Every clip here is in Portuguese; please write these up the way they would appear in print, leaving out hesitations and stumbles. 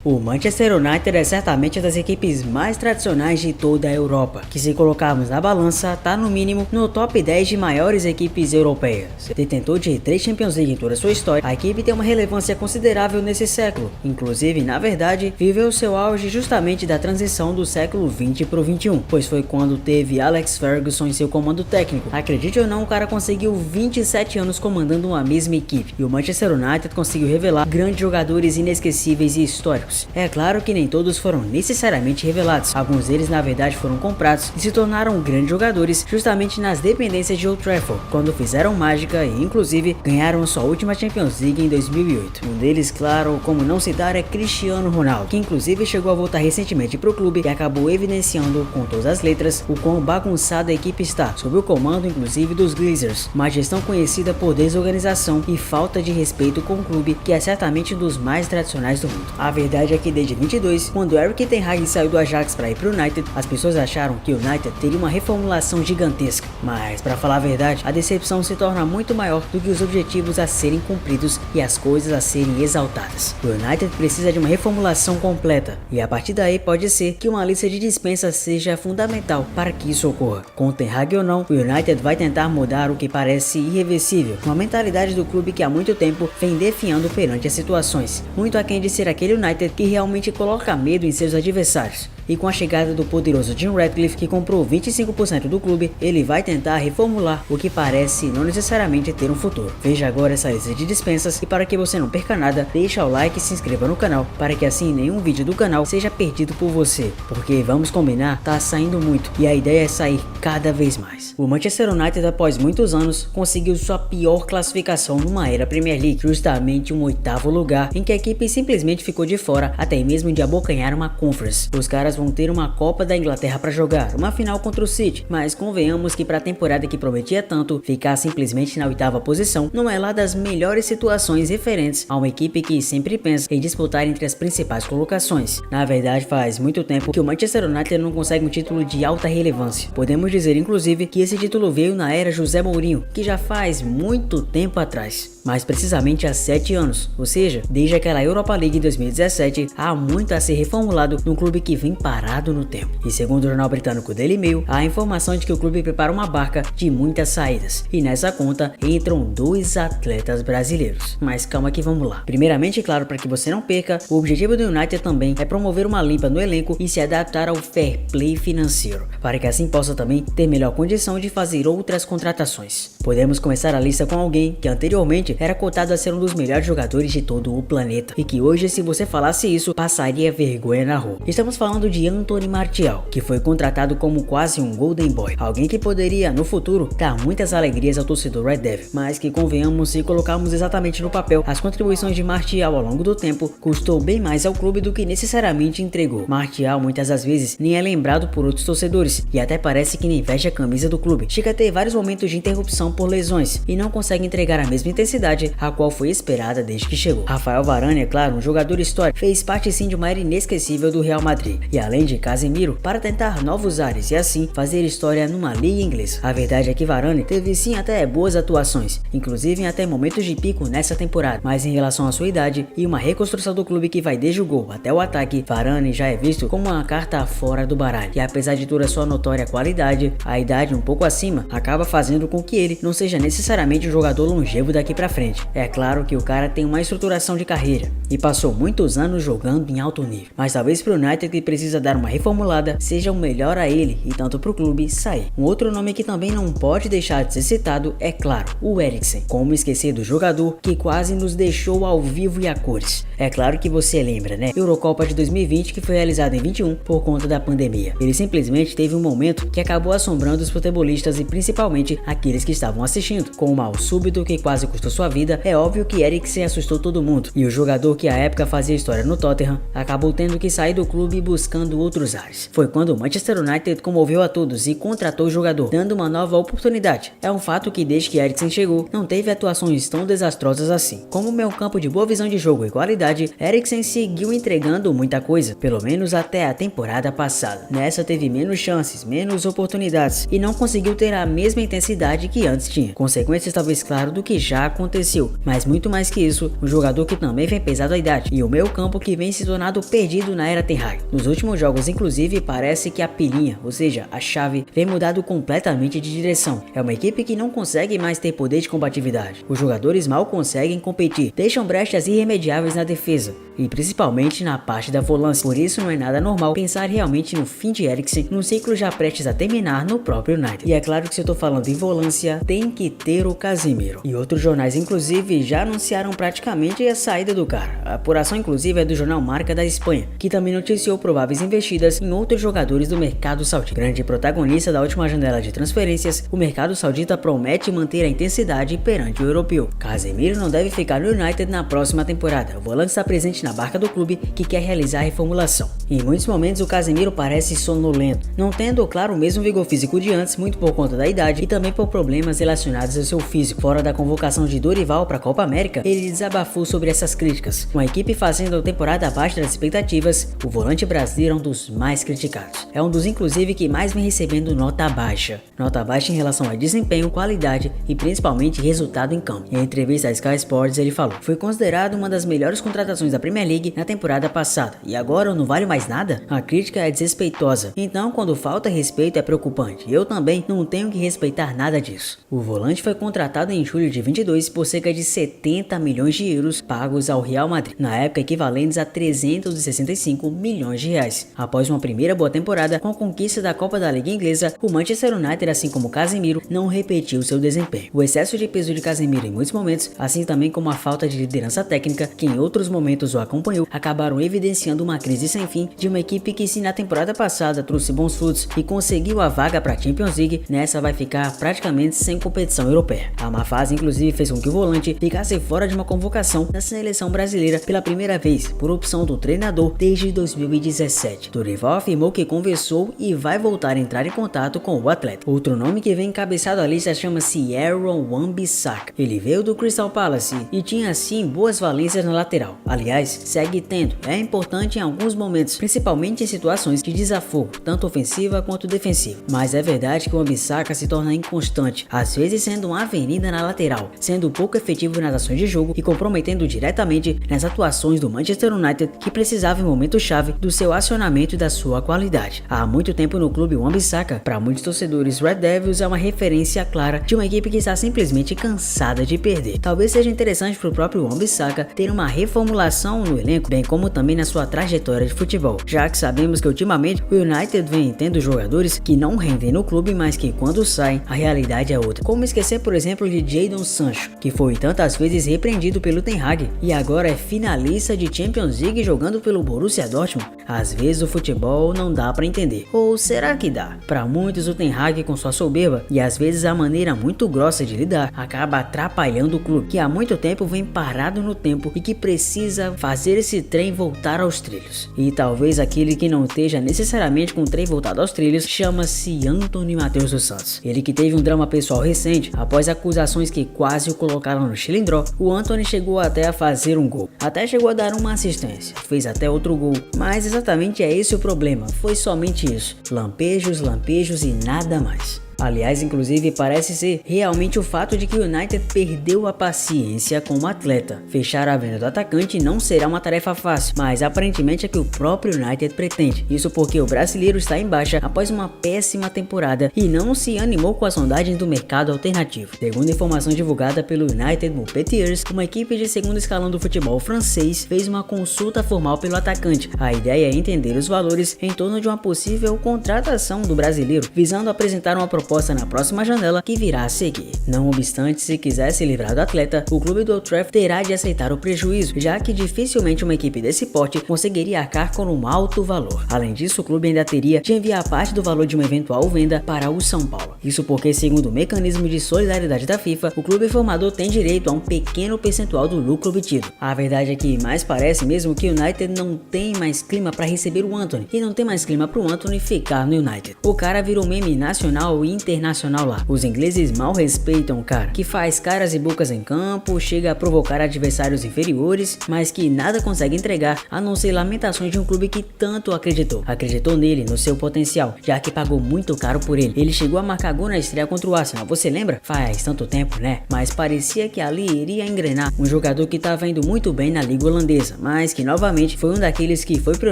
O Manchester United é certamente das equipes mais tradicionais de toda a Europa, que se colocarmos na balança, tá no mínimo no top 10 de maiores equipes europeias. Detentor de 3 Champions League em toda a sua história, a equipe tem uma relevância considerável nesse século, inclusive, na verdade, viveu seu auge justamente da transição do século 20 para o 21, pois foi quando teve Alex Ferguson em seu comando técnico. Acredite ou não, o cara conseguiu 27 anos comandando uma mesma equipe, e o Manchester United conseguiu revelar grandes jogadores inesquecíveis e históricos. É claro que nem todos foram necessariamente revelados, alguns deles na verdade foram comprados e se tornaram grandes jogadores justamente nas dependências de Old Trafford, quando fizeram mágica e inclusive ganharam sua última Champions League em 2008. Um deles, claro, como não citar, é Cristiano Ronaldo, que inclusive chegou a voltar recentemente para o clube e acabou evidenciando com todas as letras o quão bagunçada a equipe está, sob o comando inclusive dos Glazers, uma gestão conhecida por desorganização e falta de respeito com o clube, que é certamente um dos mais tradicionais do mundo. A verdade é que desde 22, quando Erik ten Hag saiu do Ajax para ir para o United, as pessoas acharam que o United teria uma reformulação gigantesca, mas para falar a verdade, a decepção se torna muito maior do que os objetivos a serem cumpridos e as coisas a serem exaltadas. O United precisa de uma reformulação completa, e a partir daí pode ser que uma lista de dispensas seja fundamental para que isso ocorra. Com ten Hag ou não, o United vai tentar mudar o que parece irreversível, uma mentalidade do clube que há muito tempo vem definhando perante as situações, muito aquém de ser aquele United que realmente coloca medo em seus adversários. E com a chegada do poderoso Jim Ratcliffe, que comprou 25% do clube, ele vai tentar reformular o que parece não necessariamente ter um futuro. Veja agora essa lista de dispensas e para que você não perca nada, deixa o like e se inscreva no canal, para que assim nenhum vídeo do canal seja perdido por você, porque vamos combinar, tá saindo muito e a ideia é sair cada vez mais. O Manchester United, após muitos anos, conseguiu sua pior classificação numa era Premier League, justamente um 8º lugar, em que a equipe simplesmente ficou de fora até mesmo de abocanhar uma Conference. Os caras vão ter uma Copa da Inglaterra para jogar, uma final contra o City, mas convenhamos que para a temporada que prometia tanto, ficar simplesmente na 8ª posição não é lá das melhores situações referentes a uma equipe que sempre pensa em disputar entre as principais colocações. Na verdade, faz muito tempo que o Manchester United não consegue um título de alta relevância. Podemos dizer inclusive que esse título veio na era José Mourinho, que já faz muito tempo atrás, mais precisamente há 7 anos, ou seja, desde aquela Europa League em 2017, há muito a ser reformulado num clube que vem parado no tempo. E segundo o jornal britânico Daily Mail, há a informação de que o clube prepara uma barca de muitas saídas, e nessa conta entram 2 atletas brasileiros. Mas calma que vamos lá. Primeiramente, claro, para que você não perca, o objetivo do United também é promover uma limpa no elenco e se adaptar ao fair play financeiro, para que assim possa também ter melhor condição de fazer outras contratações. Podemos começar a lista com alguém que anteriormente era cotado a ser um dos melhores jogadores de todo o planeta, e que hoje, se você falasse isso, passaria vergonha na rua. Estamos falando de Anthony Martial, que foi contratado como quase um Golden Boy, alguém que poderia, no futuro, dar muitas alegrias ao torcedor Red Devil, mas que convenhamos, se colocarmos exatamente no papel, as contribuições de Martial ao longo do tempo custou bem mais ao clube do que necessariamente entregou. Martial muitas das vezes nem é lembrado por outros torcedores, e até parece que nem veste a camisa do clube. Chega a ter vários momentos de interrupção por lesões, e não consegue entregar a mesma intensidade a qual foi esperada desde que chegou. Rafael Varane, é claro, um jogador histórico, fez parte sim de uma era inesquecível do Real Madrid, e além de Casemiro, para tentar novos ares e assim fazer história numa liga inglesa. A verdade é que Varane teve sim até boas atuações, inclusive em até momentos de pico nessa temporada, mas em relação à sua idade e uma reconstrução do clube que vai desde o gol até o ataque, Varane já é visto como uma carta fora do baralho, e apesar de toda sua notória qualidade, a idade um pouco acima acaba fazendo com que ele não seja necessariamente um jogador longevo daqui pra frente. É claro que o cara tem uma estruturação de carreira e passou muitos anos jogando em alto nível, mas talvez pro United, que precisa dar uma reformulada, seja o melhor a ele e tanto pro clube sair. Um outro nome que também não pode deixar de ser citado é, claro, o Eriksen. Como esquecer do jogador que quase nos deixou ao vivo e a cores? É claro que você lembra, né? Eurocopa de 2020, que foi realizada em 21 por conta da pandemia. Ele simplesmente teve um momento que acabou assombrando os futebolistas e principalmente aqueles que estavam assistindo. Com um mal súbito que quase custou sua vida, é óbvio que Eriksen assustou todo mundo, e o jogador que à época fazia história no Tottenham acabou tendo que sair do clube buscando buscando outros ares. Foi quando o Manchester United comoveu a todos e contratou o jogador, dando uma nova oportunidade. É um fato que desde que Eriksen chegou, não teve atuações tão desastrosas assim. Como meio campo de boa visão de jogo e qualidade, Eriksen seguiu entregando muita coisa, pelo menos até a temporada passada. Nessa teve menos chances, menos oportunidades e não conseguiu ter a mesma intensidade que antes tinha. Consequências talvez claro do que já aconteceu, mas muito mais que isso, um jogador que também vem pesado a idade e o meio campo que vem se tornado perdido na era Ten Hag. Nos últimos jogos inclusive parece que a pilinha, ou seja, a chave, vem mudado completamente de direção. É uma equipe que não consegue mais ter poder de combatividade. Os jogadores mal conseguem competir, deixam brechas irremediáveis na defesa e principalmente na parte da volância. Por isso não é nada normal pensar realmente no fim de Eriksen, num ciclo já prestes a terminar no próprio United. E é claro que se eu tô falando em volância, tem que ter o Casemiro. E outros jornais inclusive já anunciaram praticamente a saída do cara. A apuração inclusive é do jornal Marca da Espanha, que também noticiou prováveis investidas em outros jogadores do mercado saudita. Grande protagonista da última janela de transferências, o mercado saudita promete manter a intensidade perante o europeu. Casemiro não deve ficar no United na próxima temporada. O volante está presente na barca do clube que quer realizar a reformulação. Em muitos momentos o Casemiro parece sonolento, não tendo, claro, o mesmo vigor físico de antes, muito por conta da idade e também por problemas relacionados ao seu físico. Fora da convocação de Dorival para a Copa América, ele desabafou sobre essas críticas. Com a equipe fazendo a temporada abaixo das expectativas, o volante brasileiro é um dos mais criticados. É um dos inclusive que mais vem recebendo nota baixa. Nota baixa em relação a desempenho, qualidade e principalmente resultado em campo. Em entrevista à Sky Sports ele falou: "Foi considerado uma das melhores contratações da Premier League na temporada passada e agora não vale mais nada?" A crítica é desrespeitosa, então quando falta respeito é preocupante. Eu também não tenho que respeitar nada disso. O volante foi contratado em julho de 22 por cerca de 70 milhões de euros pagos ao Real Madrid, na época equivalentes a 365 milhões de reais. Após uma primeira boa temporada com a conquista da Copa da Liga Inglesa, o Manchester United, assim como Casemiro, não repetiu seu desempenho. O excesso de peso de Casemiro em muitos momentos, assim também como a falta de liderança técnica, que em outros momentos o acompanhou, acabaram evidenciando uma crise sem fim de uma equipe que, se na temporada passada trouxe bons frutos e conseguiu a vaga para a Champions League, nessa vai ficar praticamente sem competição europeia. A má fase inclusive fez com que o volante ficasse fora de uma convocação na seleção brasileira pela primeira vez, por opção do treinador desde 2017. Dorival afirmou que conversou e vai voltar a entrar em contato com o atleta. Outro nome que vem encabeçado a lista chama-se Aaron Wan-Bissaka. Ele veio do Crystal Palace e tinha assim boas valências na lateral. Aliás, segue tendo, é importante em alguns momentos, principalmente em situações de desafogo, tanto ofensiva quanto defensiva. Mas é verdade que o Wan-Bissaka se torna inconstante, às vezes sendo uma avenida na lateral, sendo pouco efetivo nas ações de jogo e comprometendo diretamente nas atuações do Manchester United, que precisava em momento-chave do seu acionamento e da sua qualidade. Há muito tempo no clube, o Wan-Bissaka, para muitos torcedores Red Devils, é uma referência clara de uma equipe que está simplesmente cansada de perder. Talvez seja interessante para o próprio Wan-Bissaka ter uma reformulação no elenco, bem como também na sua trajetória de futebol, já que sabemos que ultimamente o United vem tendo jogadores que não rendem no clube, mas que quando saem, a realidade é outra. Como esquecer, por exemplo, de Jadon Sancho, que foi tantas vezes repreendido pelo Ten Hag e agora é finalista de Champions League jogando pelo Borussia Dortmund. Às vezes o futebol não dá para entender. Ou será que dá? Para muitos o Ten Hag, com sua soberba e às vezes a maneira muito grossa de lidar, acaba atrapalhando o clube, que há muito tempo vem parado no tempo e que precisa fazer esse trem voltar aos trilhos. E talvez aquele que não esteja necessariamente com o trem voltado aos trilhos chama-se Antony Matheus dos Santos. Ele que teve um drama pessoal recente, após acusações que quase o colocaram no chilindró, o Antony chegou até a fazer um gol. Até chegou a dar uma assistência, fez até outro gol, mas exatamente é esse o problema, foi somente isso. Lampejos, lampejos e nada mais. Aliás, inclusive parece ser realmente o fato de que o United perdeu a paciência com o atleta. Fechar a venda do atacante não será uma tarefa fácil, mas aparentemente é que o próprio United pretende. Isso porque o brasileiro está em baixa após uma péssima temporada e não se animou com as sondagens do mercado alternativo. Segundo informação divulgada pelo United Musketeers, uma equipe de segundo escalão do futebol francês fez uma consulta formal pelo atacante. A ideia é entender os valores em torno de uma possível contratação do brasileiro, visando apresentar uma proposta proposta na próxima janela que virá a seguir. Não obstante, se quiser se livrar do atleta, o clube do Old Trafford terá de aceitar o prejuízo, já que dificilmente uma equipe desse porte conseguiria arcar com um alto valor. Além disso, o clube ainda teria de enviar parte do valor de uma eventual venda para o São Paulo. Isso porque, segundo o mecanismo de solidariedade da FIFA, o clube formador tem direito a um pequeno percentual do lucro obtido. A verdade é que mais parece mesmo que o United não tem mais clima para receber o Antony, e não tem mais clima para o Antony ficar no United. O cara virou meme nacional e internacional lá. Os ingleses mal respeitam o cara, que faz caras e bocas em campo, chega a provocar adversários inferiores, mas que nada consegue entregar a não ser lamentações de um clube que tanto acreditou nele, no seu potencial, já que pagou muito caro por ele. Ele chegou a marcar gol na estreia contra o Arsenal, você lembra? Faz tanto tempo, né? Mas parecia que ali iria engrenar um jogador que estava indo muito bem na liga holandesa, mas que novamente foi um daqueles que foi pro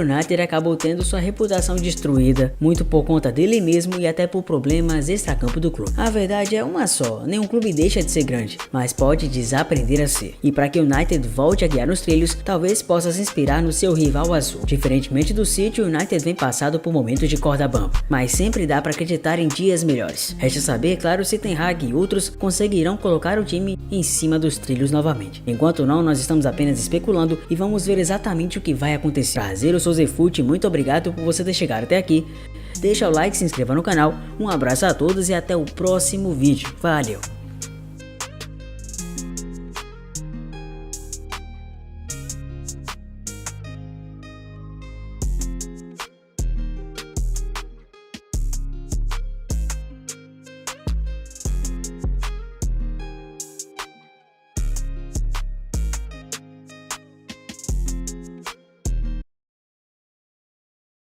United e acabou tendo sua reputação destruída, muito por conta dele mesmo e até por problemas extracampo do clube. A verdade é uma só, nenhum clube deixa de ser grande, mas pode desaprender a ser. E para que o United volte a guiar nos trilhos, talvez possa se inspirar no seu rival azul. Diferentemente do City, o United vem passado por momentos de corda bamba, mas sempre dá para acreditar em dias melhores. Resta saber, claro, se Ten Hag e outros conseguirão colocar o time em cima dos trilhos novamente. Enquanto não, nós estamos apenas especulando e vamos ver exatamente o que vai acontecer. Prazer, eu sou Zefut, muito obrigado por você ter chegado até aqui. Deixa o like, se inscreva no canal, um abraço a todos e até o próximo vídeo. Valeu!